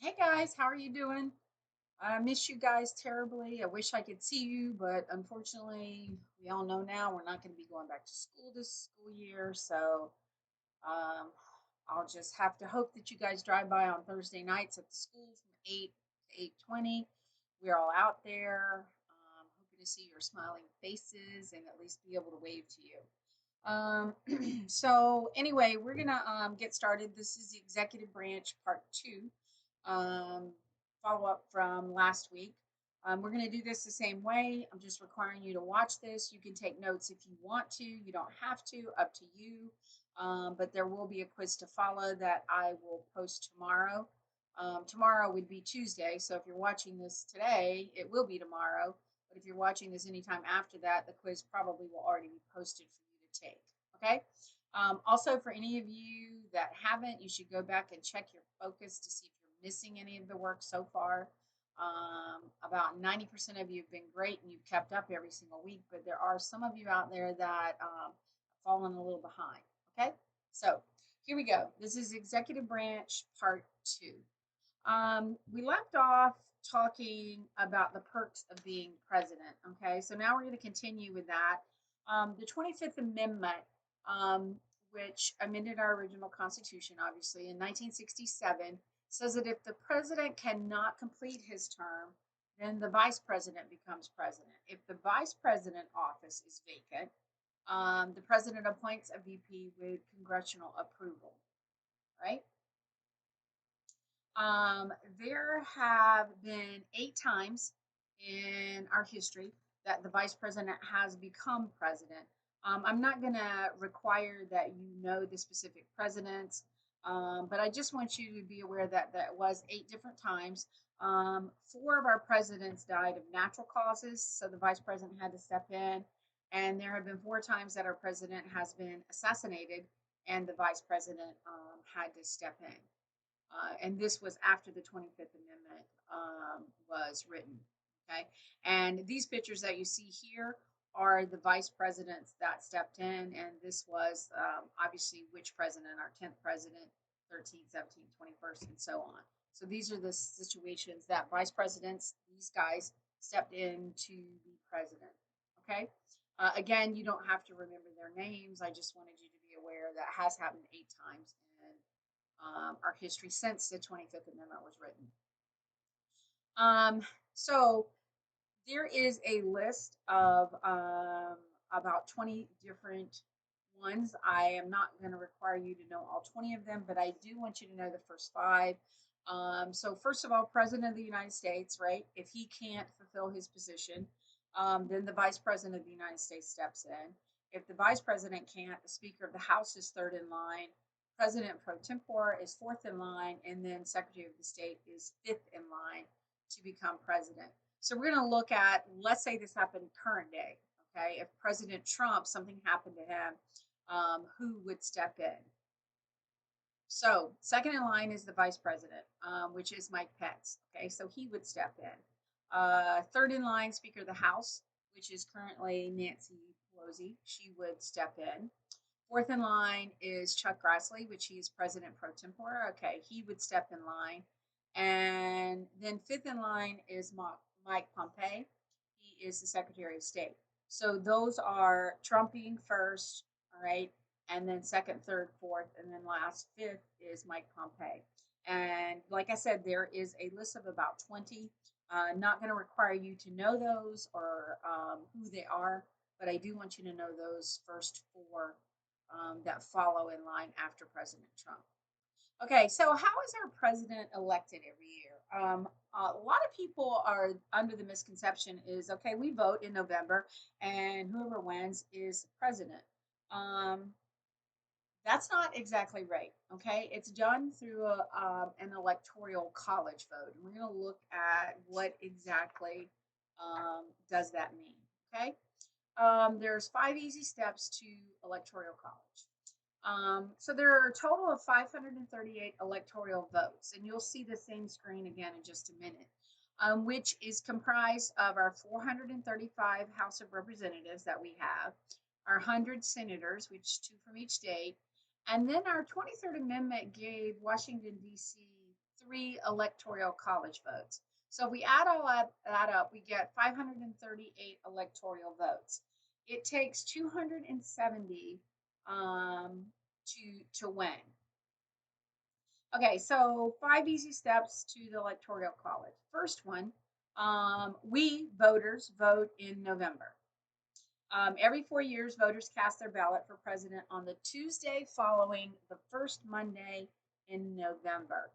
Hey guys, how are you doing? I miss you guys terribly. I wish I could see you, but unfortunately, we all know now we're not going to be going back to school this school year. So um, I'll just have to hope that you guys drive by on Thursday nights at the school from 8 to 8:20. We're all out there, hoping to see your smiling faces and at least be able to wave to you. So anyway, we're gonna get started. This is the executive branch part two, um, follow up from last week. We're gonna do this the same way. I'm just requiring you to watch this. You can take notes if you want to. You don't have to. Up to you. But there will be a quiz to follow that I will post tomorrow. Tomorrow would be Tuesday, so if you're watching this today, it will be tomorrow. But if you're watching this anytime after that, the quiz probably will already be posted for you to take. Okay. Also, for any of you that haven't, you should go back and check your focus to see if you're missing any of the work so far. About 90% of you have been great and you've kept up every single week, but there are some of you out there that have fallen a little behind. Okay. So here we go. This is executive branch part two. We left off talking about the perks of being president. Okay, so now we're going to continue with that. The 25th Amendment, um, which amended our original Constitution, obviously, in 1967, says that if the president cannot complete his term, then the vice president becomes president. If the vice president office is vacant, the president appoints a VP with congressional approval, right? Um, there have been 8 times in our history that the vice president has become president. I'm not going to require that you know the specific presidents, but I just want you to be aware that that was 8 different times. 4 of our presidents died of natural causes, so the vice president had to step in. And there have been 4 times that our president has been assassinated, and the vice president had to step in. And this was after the 25th Amendment was written. Okay. And these pictures that you see here are the vice presidents that stepped in. And this was obviously which president, our 10th president, 13th, 17th, 21st, and so on. So these are the situations that vice presidents, these guys, stepped in to be president. Okay. Again, you don't have to remember their names. I just wanted you to be aware that has happened 8 times in our history since the 25th Amendment was written. Um, so there is a list of about 20 different ones. I am not going to require you to know all 20 of them, but I do want you to know the first 5. So, first of all, President of the United States, right? If he can't fulfill his position, then the Vice President of the United States steps in. If the Vice President can't, the Speaker of the House is third in line. President pro tempore is fourth in line, and then Secretary of the State is fifth in line to become president. So we're going to look at, let's say this happened current day. Okay, if President Trump, something happened to him, who would step in? So second in line is the vice president, which is Mike Pence. Okay, so he would step in. Third in line, Speaker of the House, which is currently Nancy Pelosi. She would step in. Fourth in line is Chuck Grassley, which he is president pro tempore. Okay, he would step in line. And then fifth in line is Mike Pompeo. He is the Secretary of State. So those are Trump being first, all right, and then second, third, fourth, and then last, fifth is Mike Pompeo. And like I said, there is a list of about 20. Not going to require you to know those or who they are, but I do want you to know those first 4 that follow in line after President Trump. Okay, so how is our president elected every year? A lot of people are under the misconception is okay, we vote in November, and whoever wins is president. Um, that's not exactly right. Okay, it's done through an electoral college vote, and we're going to look at what exactly does that mean. Okay, there's 5 easy steps to electoral college. So there are a total of 538 electoral votes, and you'll see the same screen again in just a minute, which is comprised of our 435 House of Representatives that we have, our 100 senators, which 2 from each state, and then our 23rd Amendment gave Washington, D.C. 3 electoral college votes. So if we add all that up, we get 538 electoral votes. It takes 270 to win. Okay, so 5 easy steps to the electoral college. First one, we voters vote in November. Every 4 years, voters cast their ballot for president on the Tuesday following the first Monday in November.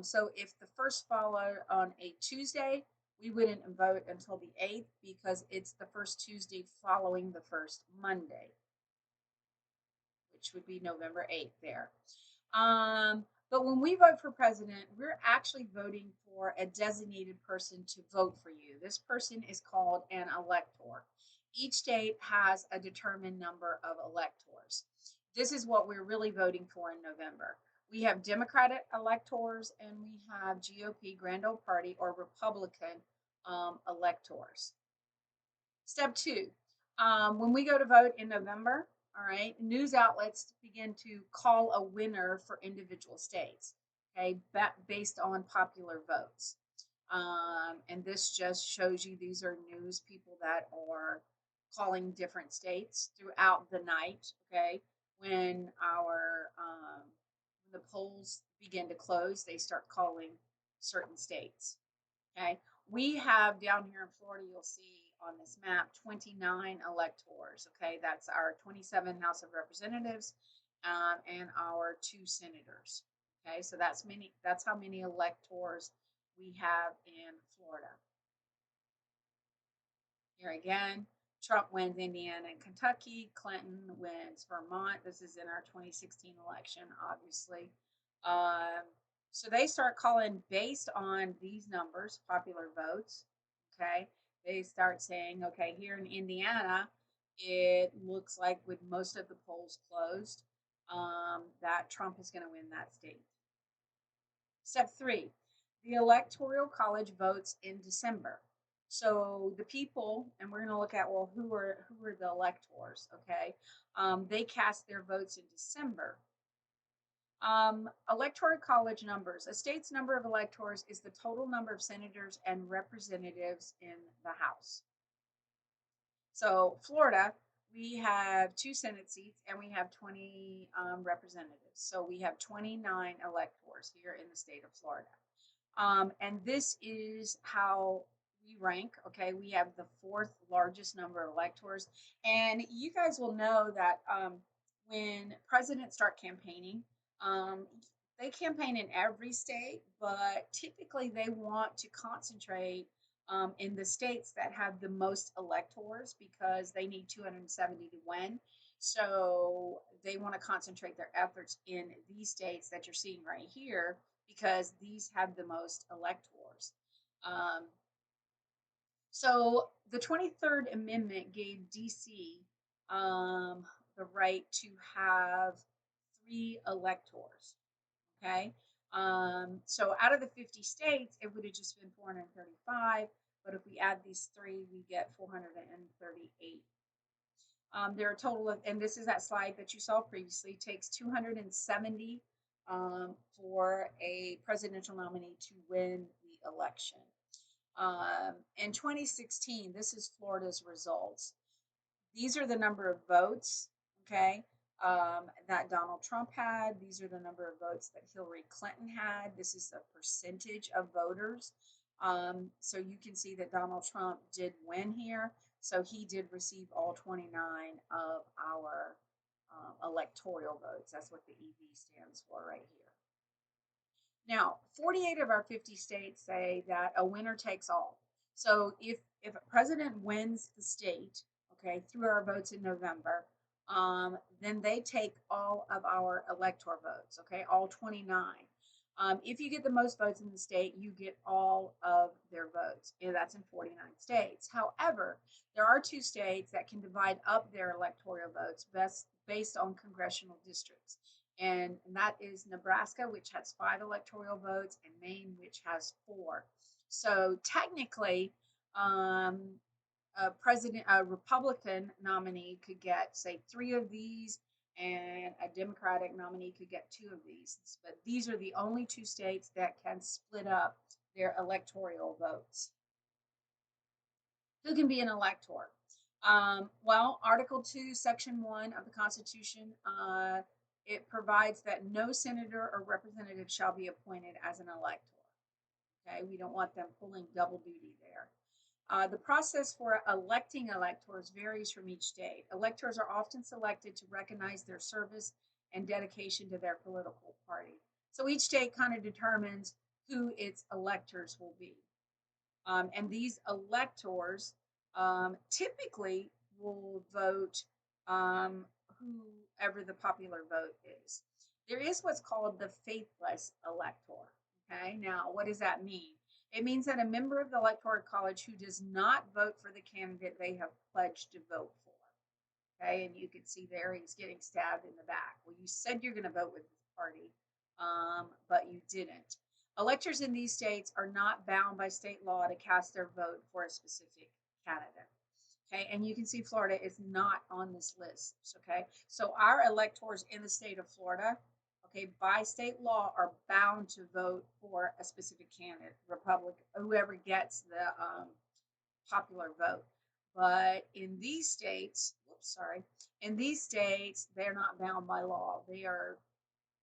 So if the first followed on a Tuesday, we wouldn't vote until the 8th because it's the first Tuesday following the first Monday, which would be November 8th there. But when we vote for president, we're actually voting for a designated person to vote for you. This person is called an elector. Each state has a determined number of electors. This is what we're really voting for in November. We have Democratic electors and we have GOP, Grand Old Party, or Republican electors. Step two, when we go to vote in November, all right, news outlets begin to call a winner for individual states, okay, based on popular votes. And this just shows you these are news people that are calling different states throughout the night, okay. When the polls begin to close, they start calling certain states. Okay, we have down here in Florida, you'll see on this map 29 electors. Okay, that's our 27 House of Representatives and our 2 senators. Okay, so that's many. That's how many electors we have in Florida. Here again, Trump wins Indiana and Kentucky. Clinton wins Vermont. This is in our 2016 election, obviously. Um, so they start calling based on these numbers, popular votes. Okay. They start saying, okay, here in Indiana, it looks like with most of the polls closed, that Trump is going to win that state. Step three, the Electoral College votes in December. So the people, and we're going to look at well, who are the electors? Okay, they cast their votes in December. Electoral college numbers. A state's number of electors is the total number of senators and representatives in the House. So Florida, we have 2 Senate seats and we have 20 representatives. So we have 29 electors here in the state of Florida. And this is how we rank. Okay, we have the 4th largest number of electors. And you guys will know that when presidents start campaigning, they campaign in every state, but typically they want to concentrate in the states that have the most electors because they need 270 to win. So they want to concentrate their efforts in these states that you're seeing right here because these have the most electors. Um, so the 23rd Amendment gave DC the right to have 3 electors. Okay. So out of the 50 states, it would have just been 435. But if we add these 3, we get 438. There are a total of, and this is that slide that you saw previously, takes 270 for a presidential nominee to win the election. In 2016, this is Florida's results. These are the number of votes, okay, that Donald Trump had. These are the number of votes that Hillary Clinton had. This is the percentage of voters. So you can see that Donald Trump did win here. So he did receive all 29 of our electoral votes. That's what the EV stands for right here. Now, 48 of our 50 states say that a winner takes all. So if a president wins the state, okay, through our votes in November, then they take all of our elector votes, okay, all 29. If you get the most votes in the state, you get all of their votes. And that's in 49 states. However, there are 2 states that can divide up their electoral votes based on congressional districts. And that is Nebraska, which has 5 electoral votes, and Maine, which has 4. So technically, a Republican nominee could get, say, 3 of these, and a Democratic nominee could get 2 of these. But these are the only 2 states that can split up their electoral votes. Who can be an elector? Well, Article 2, Section 1 of the Constitution, it provides that no senator or representative shall be appointed as an elector. Okay, we don't want them pulling double duty there. The process for electing electors varies from each state. Electors are often selected to recognize their service and dedication to their political party. So each state kind of determines who its electors will be. And these electors typically will vote whoever the popular vote is. There is what's called the faithless elector. Okay, now what does that mean? It means that a member of the Electoral College who does not vote for the candidate they have pledged to vote for. Okay, and you can see there he's getting stabbed in the back. Well, you said you're going to vote with this party, but you didn't. Electors in these states are not bound by state law to cast their vote for a specific candidate. Okay, and you can see Florida is not on this list. Okay, so our electors in the state of Florida, okay, by state law are bound to vote for a specific candidate, Republican, whoever gets the popular vote. But in these states, whoops, sorry, in these states, they're not bound by law. They are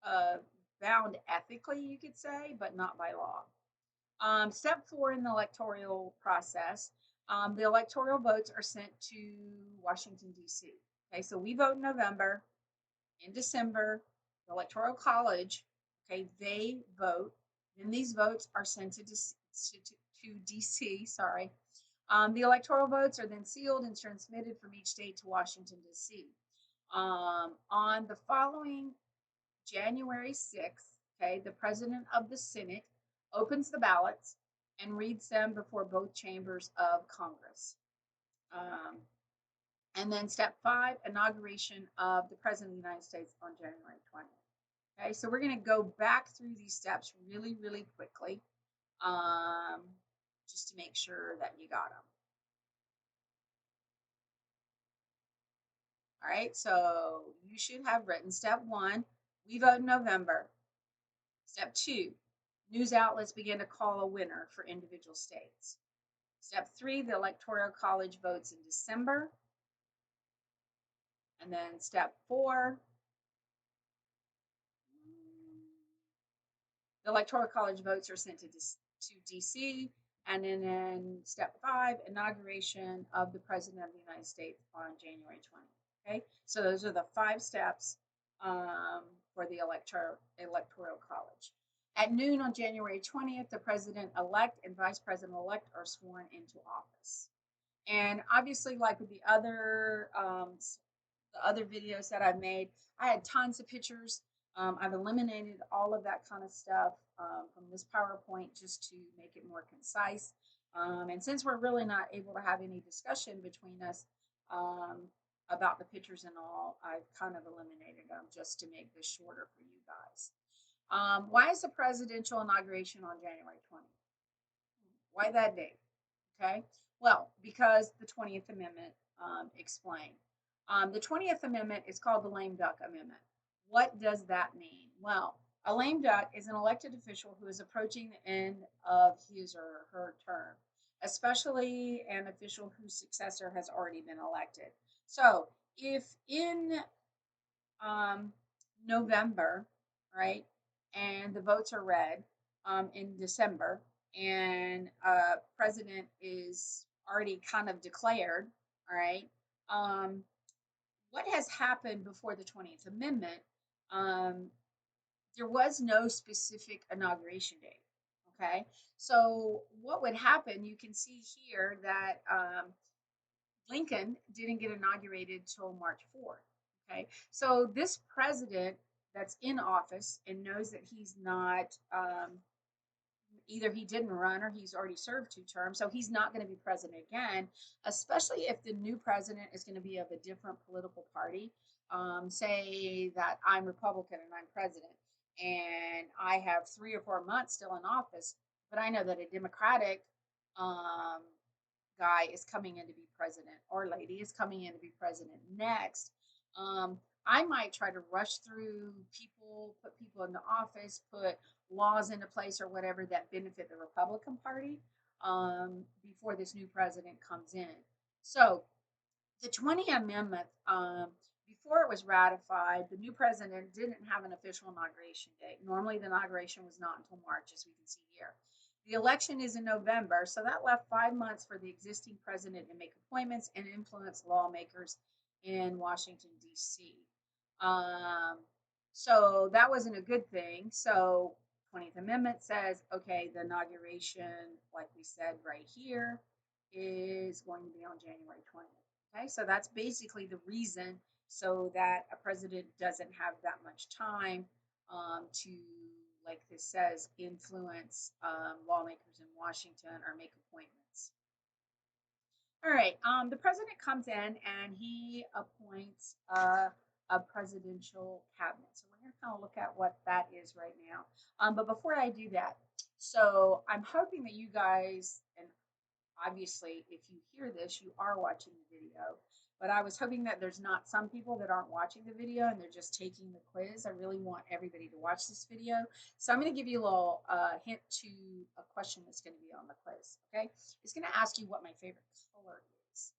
uh, bound ethically, you could say, but not by law. Step 4 in the electoral process, the electoral votes are sent to Washington, D.C. Okay, so we vote in November. In December, the Electoral College, okay, they vote. Then these votes are sent to DC, sorry. The electoral votes are then sealed and transmitted from each state to Washington, D.C. On the following January 6th, okay, the president of the Senate opens the ballots and reads them before both chambers of Congress. Um, and then step 5, inauguration of the president of the United States on January 20th. Okay, so we're going to go back through these steps really, really quickly, um, just to make sure that you got them. All right, so you should have written step 1, we vote in November. Step 2, news outlets begin to call a winner for individual states. Step 3, the Electoral College votes in December. And then step 4, the Electoral College votes are sent to DC. And then in step 5, inauguration of the President of the United States on January 20th. Okay, so those are the 5 steps for the Electoral College. At noon on January 20th, the President-elect and Vice President-elect are sworn into office. And obviously, like with the other videos that I've made, I had tons of pictures. I've eliminated all of that kind of stuff from this PowerPoint just to make it more concise. And since we're really not able to have any discussion between us about the pictures and all, I've kind of eliminated them just to make this shorter for you guys. Why is the presidential inauguration on January 20th? Why that date? Okay. Well, because the 20th Amendment explained. The 20th Amendment is called the lame duck amendment. What does that mean? Well, a lame duck is an elected official who is approaching the end of his or her term, especially an official whose successor has already been elected. So if in November, right, and the votes are read in December, and president is already kind of declared, all right, what has happened before the 20th Amendment? Um, there was no specific inauguration date. Okay, so what would happen? You can see here that Lincoln didn't get inaugurated till March 4th. Okay, so this president that's in office and knows that he's not either he didn't run or he's already served 2 terms, so he's not going to be president again, especially if the new president is going to be of a different political party. Say that I'm Republican and I'm president, and I have 3 or 4 months still in office, but I know that a Democratic um, guy is coming in to be president or lady is coming in to be president next. I might try to rush through people, put people into office, put laws into place or whatever that benefit the Republican Party before this new president comes in. So the 20th Amendment, before it was ratified, the new president didn't have an official inauguration date. Normally, the inauguration was not until March, as we can see here. The election is in November, so that left 5 months for the existing president to make appointments and influence lawmakers in Washington, D.C. Um, so that wasn't a good thing. So, 20th Amendment says, okay, the inauguration, like we said right here, is going to be on January 20th. Okay, so that's basically the reason so that a president doesn't have that much time to, like this says, influence lawmakers in Washington or make appointments. All right, the president comes in and he appoints a presidential cabinet. So we're going to kind of look at what that is right now. But before I do that, so I'm hoping that you guys, and obviously, if you hear this, you are watching the video. But I was hoping that there's not some people that aren't watching the video and they're just taking the quiz. I really want everybody to watch this video. So I'm going to give you a little hint to a question that's going to be on the quiz. Okay, it's going to ask you what my favorite color is.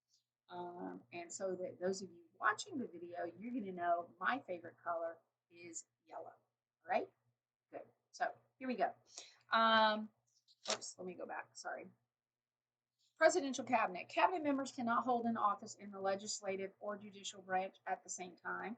And so that those of you watching the video, you're going to know my favorite color is yellow. All right, good. So here we go. Oops, let me go back. Sorry. Presidential cabinet. Cabinet members cannot hold an office in the legislative or judicial branch at the same time.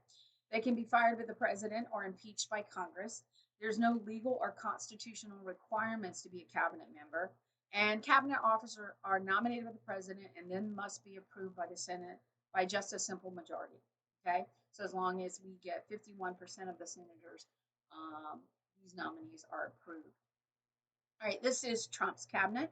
They can be fired by the president or impeached by Congress. There's no legal or constitutional requirements to be a cabinet member. And cabinet officers are nominated by the president and then must be approved by the Senate by just a simple majority. Okay, so as long as we get 51% of the senators, these nominees are approved. All right, this is Trump's cabinet.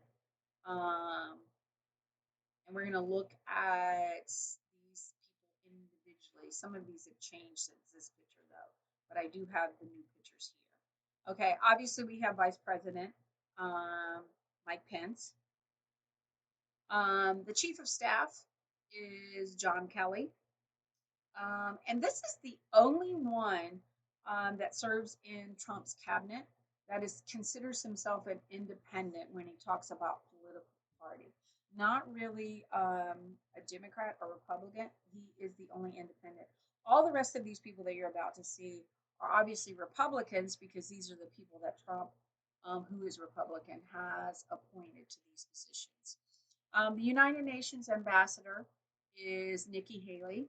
And we're going to look at these people individually. Some of these have changed since this picture, though, but I do have the new pictures here. Okay, obviously we have Vice President Mike Pence. The Chief of Staff is John Kelly. And this is the only one that serves in Trump's cabinet that considers himself an independent when he talks about political party. Not really a Democrat or Republican. He is the only independent. All the rest of these people that you're about to see are obviously Republicans because these are the people that Trump, who is Republican, has appointed to these positions. The United Nations ambassador is Nikki Haley,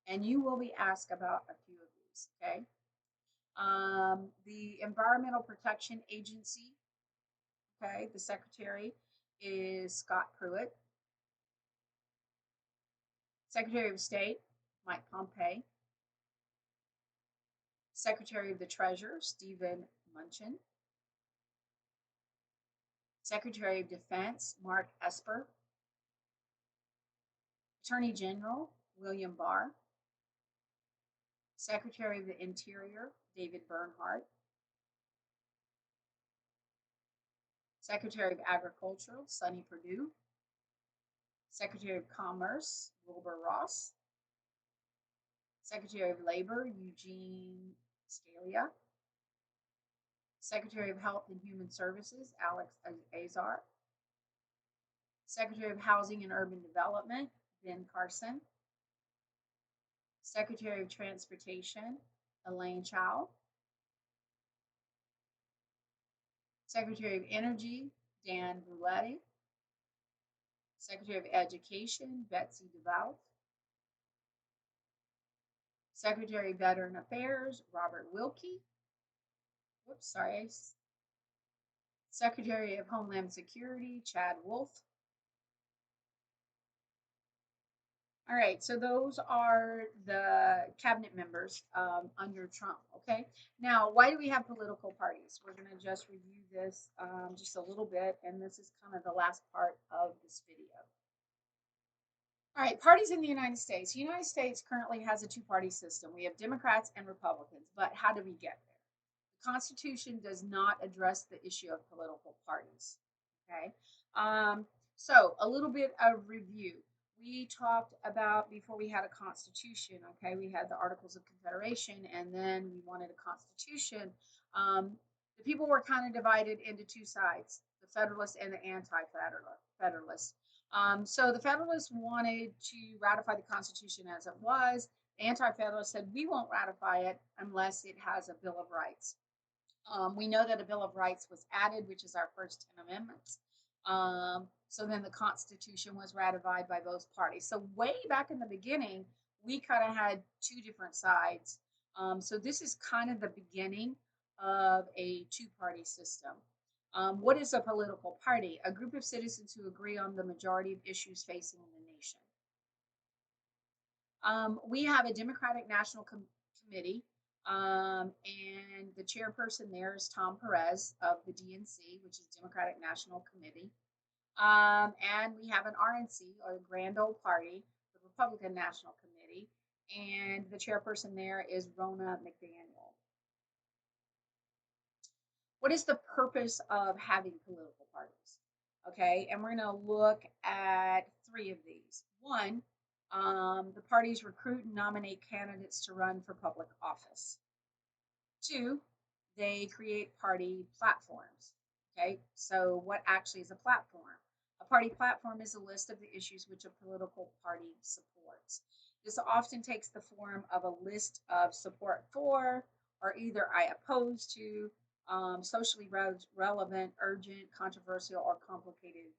and you will be asked about a few of these, okay? The Environmental Protection Agency, okay, the secretary is Scott Pruitt. Secretary of State, Mike Pompeo. Secretary of the Treasury, Stephen Mnuchin. Secretary of Defense, Mark Esper. Attorney General, William Barr. Secretary of the Interior, David Bernhardt. Secretary of Agriculture, Sonny Perdue. Secretary of Commerce, Wilbur Ross. Secretary of Labor, Eugene Scalia. Secretary of Health and Human Services, Alex Azar. Secretary of Housing and Urban Development, Ben Carson. Secretary of Transportation, Elaine Chao. Secretary of Energy, Dan Bruletti. Secretary of Education, Betsy DeVos. Secretary of Veteran Affairs, Robert Wilkie. Whoops, sorry. Secretary of Homeland Security, Chad Wolf. All right, so those are the cabinet members under Trump, okay? Now, why do we have political parties? We're going to just review this just a little bit, and this is kind of the last part of this video. All right, parties in the United States. The United States currently has a two-party system. We have Democrats and Republicans, but how did we get there? The Constitution does not address the issue of political parties, okay? So a little bit of review. we talked about before we had a constitution. Okay, we had the Articles of Confederation, and then we wanted a constitution. Um, the people were kind of divided into two sides: the Federalists and the anti-Federalists. So the Federalists wanted to ratify the Constitution as it was. The Anti-Federalists said we won't ratify it unless it has a Bill of Rights. We know that a Bill of Rights was added, which is our first 10 amendments. So then the Constitution was ratified by both parties. So way back in the beginning, we kind of had two different sides. So this is kind of the beginning of a two-party system. What is a political party? A group of citizens who agree on the majority of issues facing the nation. We have a Democratic National Committee, and the chairperson there is Tom Perez of the DNC, which is Democratic National Committee. And we have an RNC, or the Grand Old Party, the Republican National Committee, and the chairperson there is Ronna McDaniel. What is the purpose of having political parties? Okay, and we're going to look at three of these. One, the parties recruit and nominate candidates to run for public office. Two, they create party platforms. Okay, so what actually is a platform? A party platform is a list of the issues which a political party supports. This often takes the form of a list of support for, or either I oppose to, socially relevant, urgent, controversial, or complicated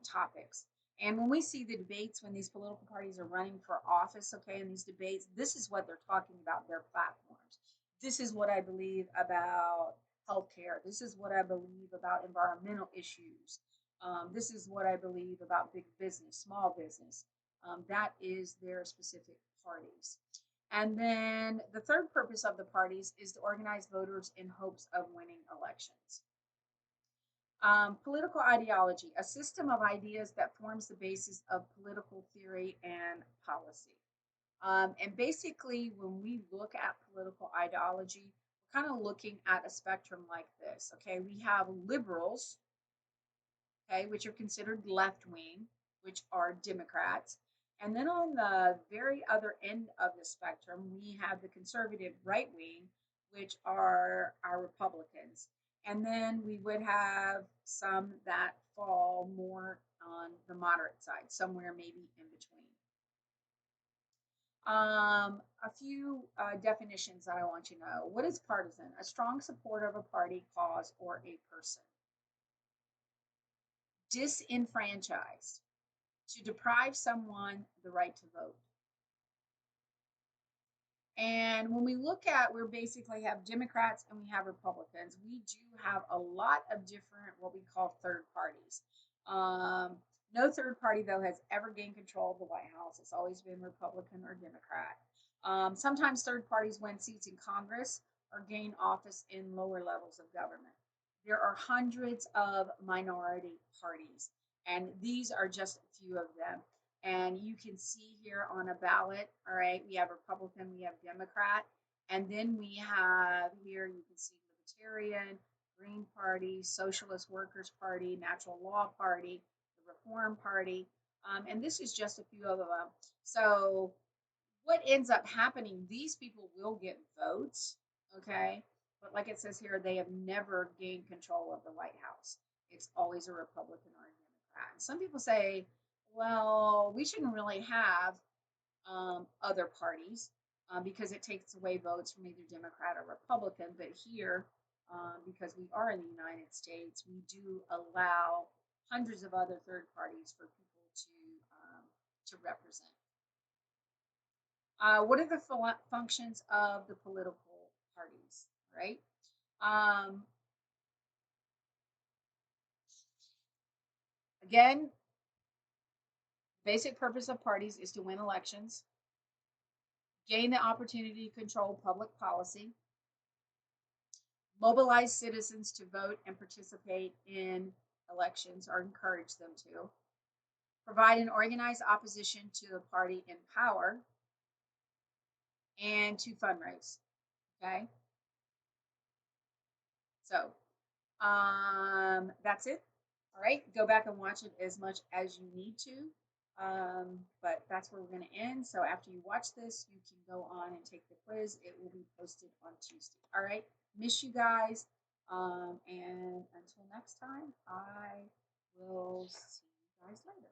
topics. And when we see the debates, when these political parties are running for office, okay, in these debates, this is what they're talking about, their platforms. This is what I believe about healthcare. This is what I believe about environmental issues. This is what I believe about big business, small business. That is their specific parties. And then the third purpose of the parties is to organize voters in hopes of winning elections. Political ideology, a system of ideas that forms the basis of political theory and policy. And basically, when we look at political ideology, we're kind of looking at a spectrum like this. Okay, we have liberals, okay, which are considered left wing, which are Democrats. And then on the very other end of the spectrum, we have the conservative right wing, which are our Republicans. And then we would have some that fall more on the moderate side, somewhere maybe in between. A few definitions that I want you to know. What is partisan? A strong supporter of a party, cause, or a person. Disenfranchised, to deprive someone the right to vote. And when we look at, we basically have Democrats and we have Republicans. We do have a lot of different, what we call third parties. No third party, though, has ever gained control of the White House. It's always been Republican or Democrat. Sometimes third parties win seats in Congress or gain office in lower levels of government. There are hundreds of minority parties, and these are just a few of them. And you can see here on a ballot, all right, we have Republican, we have Democrat, and then we have here, you can see Libertarian, Green Party, Socialist Workers Party, Natural Law Party, the Reform Party, and this is just a few of them. So what ends up happening, these people will get votes, okay? But like it says here, they have never gained control of the White House. It's always a Republican or a Democrat. And some people say, well, we shouldn't really have other parties because it takes away votes from either Democrat or Republican. But here, because we are in the United States, we do allow hundreds of other third parties for people to represent. What are the functions of the political parties, right? Um, Again, basic purpose of parties is to win elections, gain the opportunity to control public policy, mobilize citizens to vote and participate in elections or encourage them to, provide an organized opposition to the party in power, and to fundraise. Okay, so that's it. All right, go back and watch it as much as you need to. But that's where we're going to end. So after you watch this, you can go on and take the quiz. It will be posted on Tuesday. All right. Miss you guys. And until next time, I will see you guys later.